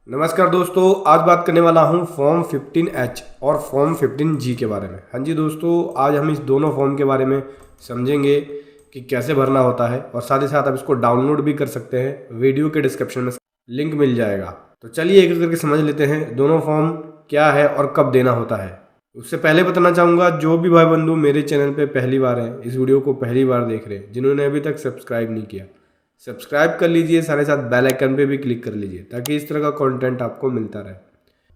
नमस्कार दोस्तों, आज बात करने वाला हूं फॉर्म 15H और फॉर्म 15G के बारे में। हाँ जी दोस्तों, आज हम इस दोनों फॉर्म के बारे में समझेंगे कि कैसे भरना होता है और साथ ही साथ आप इसको डाउनलोड भी कर सकते हैं। वीडियो के डिस्क्रिप्शन में लिंक मिल जाएगा। तो चलिए एक एक करके समझ लेते हैं दोनों फॉर्म क्या है और कब देना होता है। उससे पहले बताना चाहूँगा, जो भी भाई बंधु मेरे चैनल पर पहली बार हैं, इस वीडियो को पहली बार देख रहे हैं, जिन्होंने अभी तक सब्सक्राइब नहीं किया, सब्सक्राइब कर लीजिए, साथ ही साथ बेल आइकन पे भी क्लिक कर लीजिए ताकि इस तरह का कंटेंट आपको मिलता रहे।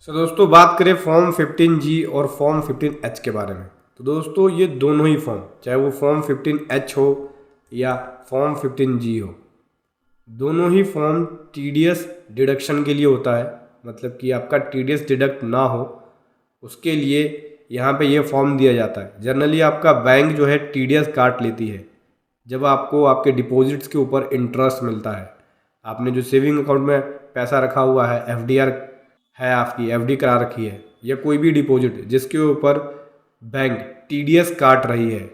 सो दोस्तों, बात करें फॉर्म 15G और फॉर्म 15H के बारे में, तो दोस्तों ये दोनों ही फॉर्म, चाहे वो फॉर्म 15H हो या फॉर्म 15G हो, दोनों ही फॉर्म TDS डिडक्शन के लिए होता है। मतलब कि आपका TDS डिडक्ट ना हो उसके लिए यहाँ पे ये फॉर्म दिया जाता है। जनरली आपका बैंक जो है TDS काट लेती है जब आपको आपके डिपॉजिट्स के ऊपर इंटरेस्ट मिलता है। आपने जो सेविंग अकाउंट में पैसा रखा हुआ है, FDR है, आपकी FD करा रखी है, या कोई भी डिपॉजिट जिसके ऊपर बैंक TDS काट रही है,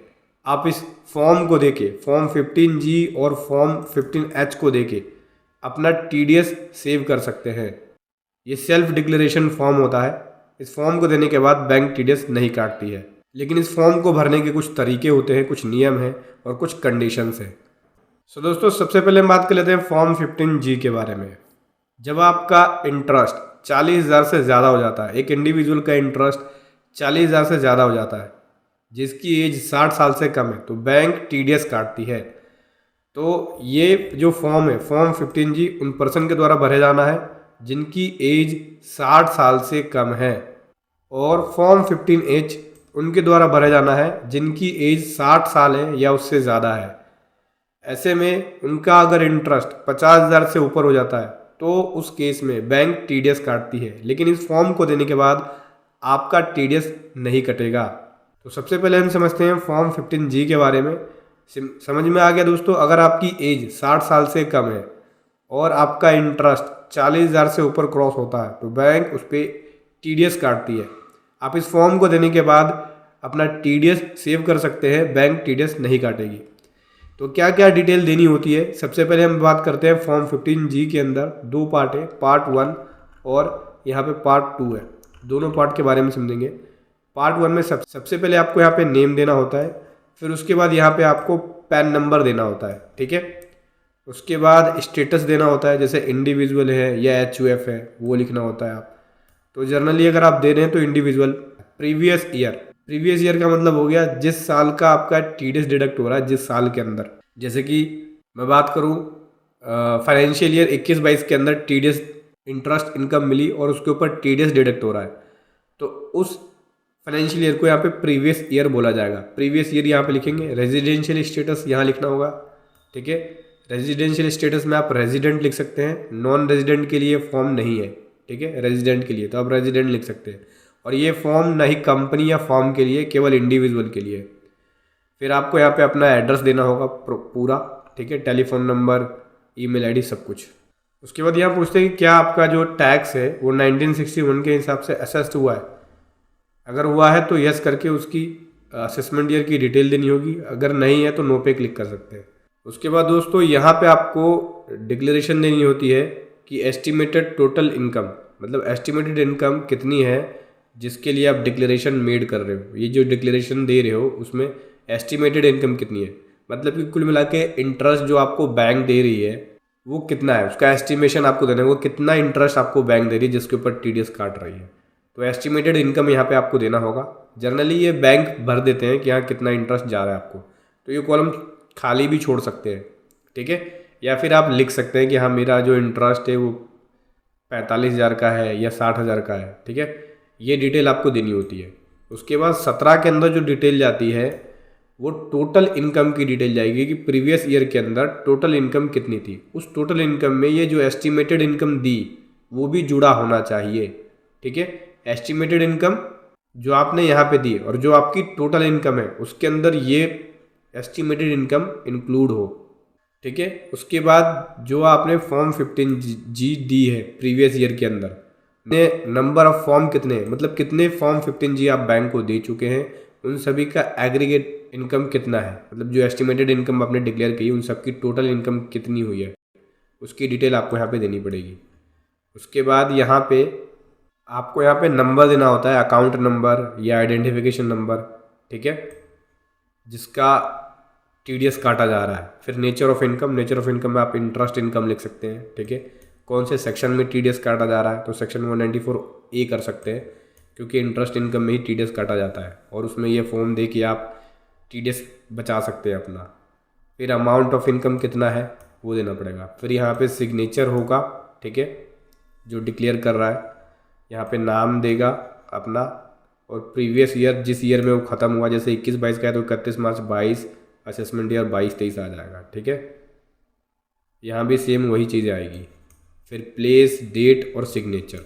आप इस फॉर्म को देके, फॉर्म 15G और फॉर्म 15H को देके अपना TDS सेव कर सकते हैं। ये सेल्फ डिक्लेरेशन फॉर्म होता है। इस फॉर्म को देने के बाद बैंक TDS नहीं काटती है, लेकिन इस फॉर्म को भरने के कुछ तरीके होते हैं, कुछ नियम हैं और कुछ कंडीशंस हैं। सो दोस्तों, सबसे पहले हम बात कर लेते हैं फॉर्म 15G के बारे में। जब आपका इंटरेस्ट 40,000 से ज़्यादा हो जाता है, एक इंडिविजुअल का इंटरेस्ट 40,000 से ज़्यादा हो जाता है, जिसकी एज 60 साल से कम है, तो बैंक TDS काटती है। तो ये जो फॉर्म है, फॉर्म 15G, उन पर्सन के द्वारा भरे जाना है जिनकी एज 60 साल से कम है, और फॉर्म 15H उनके द्वारा भरे जाना है जिनकी एज 60 साल है या उससे ज़्यादा है। ऐसे में उनका अगर इंटरेस्ट 50,000 से ऊपर हो जाता है तो उस केस में बैंक TDS काटती है, लेकिन इस फॉर्म को देने के बाद आपका TDS नहीं कटेगा। तो सबसे पहले हम समझते हैं फॉर्म 15G के बारे में। समझ में आ गया दोस्तों? अगर आपकी एज 60 साल से कम है और आपका इंटरेस्ट 40,000 से ऊपर क्रॉस होता है तो बैंक उस पर TDS काटती है। आप इस फॉर्म को देने के बाद अपना TDS सेव कर सकते हैं, बैंक TDS नहीं काटेगी। तो क्या क्या डिटेल देनी होती है, सबसे पहले हम बात करते हैं फॉर्म 15G के अंदर दो पार्ट है, पार्ट 1 और यहाँ पे पार्ट 2 है। दोनों पार्ट के बारे में समझेंगे। पार्ट 1 में सबसे पहले आपको यहाँ पे नेम देना होता है, फिर उसके बाद यहाँ पे आपको पैन नंबर देना होता है, ठीक है। उसके बाद स्टेटस देना होता है, जैसे इंडिविजुअल है या HUF है वो लिखना होता है आप। तो जनरली अगर आप दे रहे हैं तो इंडिविजुअल। प्रीवियस ईयर का मतलब हो गया जिस साल का आपका TDS डिडक्ट हो रहा है, जिस साल के अंदर। जैसे कि मैं बात करूं फाइनेंशियल ईयर 21-22 के अंदर TDS इंटरेस्ट इनकम मिली और उसके ऊपर TDS डिडक्ट हो रहा है, तो उस फाइनेंशियल ईयर को यहाँ पे प्रीवियस ईयर बोला जाएगा। प्रीवियस ईयर यहाँ पे लिखेंगे। रेजिडेंशियल स्टेटस यहाँ लिखना होगा, ठीक है। रेजिडेंशियल स्टेटस में आप रेजिडेंट लिख सकते हैं, नॉन रेजिडेंट के लिए फॉर्म नहीं है, ठीक है। रेजिडेंट के लिए तो आप रेजिडेंट लिख सकते हैं, और ये फॉर्म नहीं कंपनी या फॉर्म के लिए, केवल इंडिविजुअल के लिए। फिर आपको यहाँ पे अपना एड्रेस देना होगा पूरा, ठीक है, टेलीफोन नंबर, ईमेल आईडी, सब कुछ। उसके बाद यहाँ पूछते हैं कि क्या आपका जो टैक्स है वो 1961 के हिसाब से असेस्ड हुआ है। अगर हुआ है तो यस करके उसकी असेसमेंट ईयर की डिटेल देनी होगी, अगर नहीं है तो नो पे क्लिक कर सकते हैं। उसके बाद दोस्तों यहाँ पे आपको डिक्लेरेशन देनी होती है कि एस्टिमेटेड टोटल इनकम, मतलब एस्टिमेटेड इनकम कितनी है जिसके लिए आप डिक्लेरेशन मेड कर रहे हो। ये जो डिक्लेरेशन दे रहे हो उसमें एस्टिमेटेड इनकम कितनी है, मतलब कि कुल मिला के इंटरेस्ट जो आपको बैंक दे रही है वो कितना है, उसका एस्टिमेशन आपको देना है, वो कितना इंटरेस्ट आपको बैंक दे रही है जिसके ऊपर TDS काट रही है। तो एस्टिमेटेड इनकम यहाँ पे आपको देना होगा। जनरली ये बैंक भर देते हैं कि हाँ कितना इंटरेस्ट जा रहा है आपको, तो ये कॉलम खाली भी छोड़ सकते हैं, ठीक है। या फिर आप लिख सकते हैं कि हाँ मेरा जो इंटरेस्ट है वो 45,000 का है या 60,000 का है, ठीक है। ये डिटेल आपको देनी होती है। उसके बाद 17 के अंदर जो डिटेल जाती है वो टोटल इनकम की डिटेल जाएगी कि प्रीवियस ईयर के अंदर टोटल इनकम कितनी थी। उस टोटल इनकम में ये जो एस्टिमेटेड इनकम दी वो भी जुड़ा होना चाहिए, ठीक है। एस्टिमेटेड इनकम जो आपने यहाँ पे दी और जो आपकी टोटल इनकम है उसके अंदर ये एस्टिमेटेड इनकम इंक्लूड हो, ठीक है। उसके बाद जो आपने फॉर्म 15G दी है प्रीवियस ईयर के अंदर, नंबर ऑफ फॉर्म कितने हैं, मतलब कितने फॉर्म 15G आप बैंक को दे चुके हैं, उन सभी का एग्रीगेट इनकम कितना है, मतलब जो एस्टिमेटेड इनकम आपने डिक्लेयर की उन सबकी टोटल इनकम कितनी हुई है, उसकी डिटेल आपको यहाँ पे देनी पड़ेगी। उसके बाद यहाँ पे आपको यहाँ पे नंबर देना होता है, अकाउंट नंबर या आइडेंटिफिकेशन नंबर, ठीक है, जिसका टीडीएस काटा जा रहा है। फिर nature of income, nature of income में आप इंटरेस्ट इनकम लिख सकते हैं, ठीक है। कौन से सेक्शन में टीडीएस काटा जा रहा है, तो सेक्शन 194A कर सकते हैं, क्योंकि इंटरेस्ट इनकम में ही टीडीएस काटा जाता है और उसमें ये फॉर्म दे कि आप टीडीएस बचा सकते हैं अपना। फिर अमाउंट ऑफ इनकम कितना है वो देना पड़ेगा। फिर यहाँ पे सिग्नेचर होगा, ठीक है, जो डिक्लेयर कर रहा है, यहाँ पे नाम देगा अपना और प्रीवियस ईयर जिस ईयर में वो ख़त्म हुआ, जैसे 21-22 का है तो 31 मार्च 22, असेसमेंट ईयर 22-23 आ जाएगा, ठीक है। यहाँ भी सेम वही चीज़ें आएगी। फिर प्लेस, डेट और सिग्नेचर।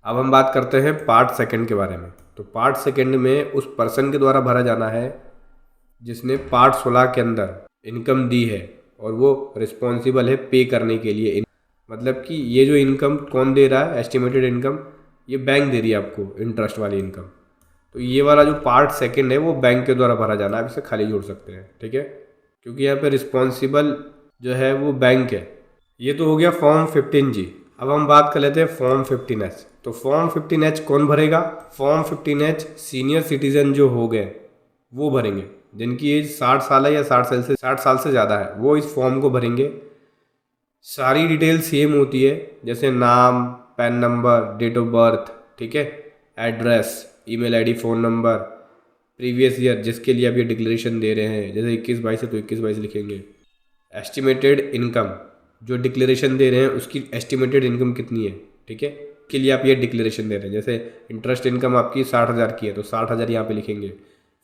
अब हम बात करते हैं पार्ट सेकंड के बारे में। तो पार्ट सेकंड में उस पर्सन के द्वारा भरा जाना है जिसने पार्ट 16 के अंदर इनकम दी है और वो रिस्पॉन्सिबल है पे करने के लिए। मतलब कि ये जो इनकम कौन दे रहा है, एस्टिमेटेड इनकम, ये बैंक दे रही है आपको, इंटरेस्ट वाली इनकम। तो ये वाला जो पार्ट सेकंड है वो बैंक के द्वारा भरा जाना है, आप इसे खाली जोड़ सकते हैं, ठीक है, क्योंकि यहाँ पे रिस्पॉन्सिबल जो है वो बैंक है। ये तो हो गया फॉर्म 15G। अब हम बात कर लेते हैं फॉर्म 15H। तो फॉर्म 15H कौन भरेगा? फॉर्म 15H सीनियर सिटीजन जो हो गए वो भरेंगे, जिनकी एज 60 साल है या 60 साल से ज़्यादा है, वो इस फॉर्म को भरेंगे। सारी डिटेल सेम होती है, जैसे नाम, PAN number, date of birth, ठीक है, address, email ID, phone number, previous year जिसके लिए आप ये डिक्लेरेशन दे रहे हैं, जैसे 21-22 है तो 21-22 लिखेंगे। एस्टिमेटेड इनकम जो डिक्लेरेशन दे रहे हैं उसकी एस्टिमेटेड इनकम कितनी है, ठीक है, के लिए आप ये डिक्लेरेशन दे रहे हैं। जैसे इंटरेस्ट इनकम आपकी 60,000 की है तो 60,000 यहाँ पे लिखेंगे।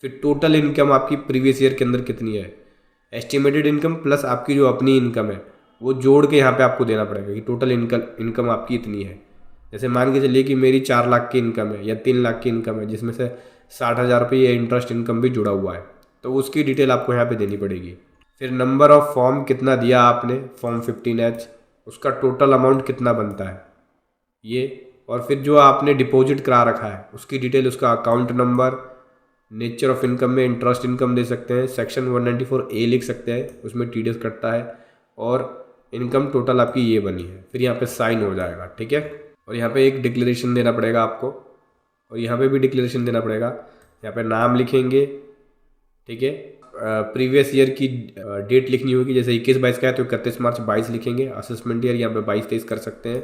फिर टोटल इनकम आपकी प्रीवियस ईयर के अंदर कितनी है, एस्टिमेटेड इनकम प्लस आपकी जो अपनी इनकम है वो जोड़ के यहाँ पे आपको देना पड़ेगा कि टोटल इनकम आपकी इतनी है। जैसे मान के चलिए कि मेरी 4 लाख की इनकम है या 3 लाख की इनकम है, जिसमें से 60,000 रुपये ये इंटरेस्ट इनकम भी जुड़ा हुआ है, तो उसकी डिटेल आपको यहाँ पे देनी पड़ेगी। फिर नंबर ऑफ फॉर्म कितना दिया आपने, फॉर्म 15H, उसका टोटल अमाउंट कितना बनता है ये, और फिर जो आपने डिपॉजिट करा रखा है उसकी डिटेल, उसका account number, nature of income में इंटरेस्ट इनकम दे सकते हैं, सेक्शन 194A लिख सकते हैं, उसमें टीडीएस कटता है, और इनकम टोटल आपकी ये बनी है। फिर यहाँ पे साइन हो जाएगा, ठीक है, और यहाँ पे एक डिक्लेरेशन देना पड़ेगा आपको, और यहाँ पे भी डिक्लेरेशन देना पड़ेगा। यहाँ पे नाम लिखेंगे, ठीक है, प्रीवियस ईयर की डेट लिखनी होगी, जैसे 21-22 का है तो 31 मार्च 22 लिखेंगे, असेसमेंट ईयर यहाँ पे 22-23 कर सकते हैं,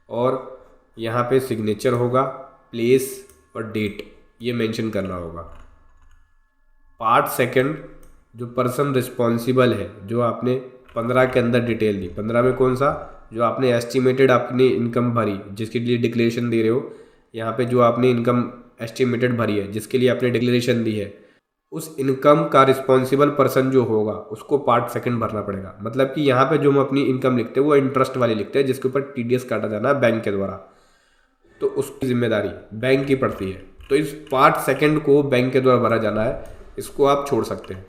और यहाँ पे सिग्नेचर होगा, प्लेस और डेट ये मेंशन करना होगा। पार्ट सेकंड जो पर्सन रिस्पॉन्सिबल है, जो आपने 15 के अंदर डिटेल दी, 15 में कौन सा, जो आपने एस्टिमेटेड अपनी इनकम भरी जिसके लिए डिक्लेरेशन दे रहे हो, यहाँ पे जो आपने इनकम एस्टिमेटेड भरी है जिसके लिए आपने डिक्लेरेशन दी है, उस इनकम का रिस्पॉन्सिबल पर्सन जो होगा उसको पार्ट सेकंड भरना पड़ेगा। मतलब कि यहाँ पे जो हम अपनी इनकम लिखते हैं वो इंटरेस्ट वाली लिखते हैं, जिसके ऊपर टीडीएस काटा जाना है बैंक के द्वारा, तो उसकी जिम्मेदारी बैंक की पड़ती है। तो इस पार्ट सेकंड को बैंक के द्वारा भरा जाना है, इसको आप छोड़ सकते हैं,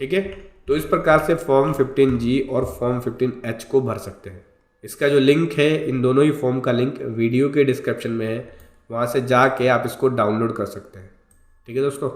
ठीक है। तो इस प्रकार से फॉर्म 15G और फॉर्म 15H को भर सकते हैं। इसका जो लिंक है, इन दोनों ही फॉर्म का लिंक वीडियो के डिस्क्रिप्शन में है, वहाँ से जाके आप इसको डाउनलोड कर सकते हैं, ठीक है दोस्तों।